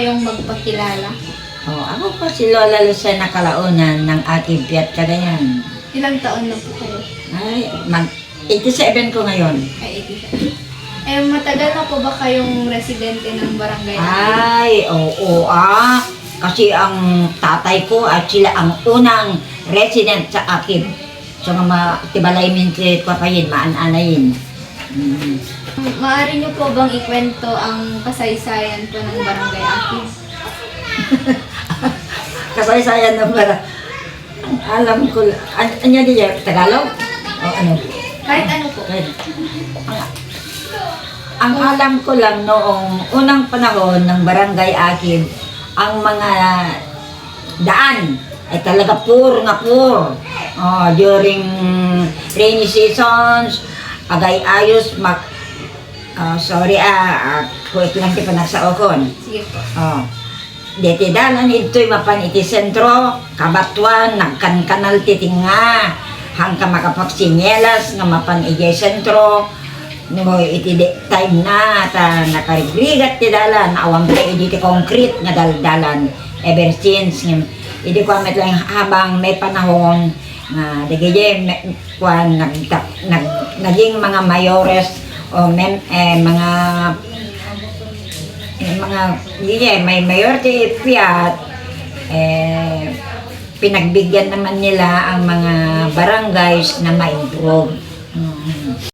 kayong magpakilala? Ako po si Lola Lucena Calaunan ng aking Piat Cagayan. Ilang taon na po kayo? Ay, 87 ko ngayon. Ay, 87. Matagal na po ba kayong residente ng barangay? Ay, oo Kasi ang tatay ko at sila ang unang resident sa akin. So nga tibalay minti papayin, maananayin. Maaari niyo po bang ikwento ang kasaysayan po ng barangay Akib? Kasaysayan ng bara. Ang alam ko, ano diya, Tagalog? O ano? Kahit ano po. Ang alam ko lang noong unang panahon ng barangay Akib, ang mga daan ay talaga poor. During rainy seasons, agay ayos kuwit lang ti panagsaokon. Sige po. Deti dalan ito'y mapan iti sentro, kabatuan, nagkankanal titinga, hangka makapagsinyelas nga mapan iti sentro, no iti time na ta nakarigrigat ti dalan, awang pa iti concrete nga daldalan ever since iti ko amet lang habang may panahon nga digay naging mga mayores o may mayor ti Piat, pinagbigyan naman nila ang mga barangays na ma-improve.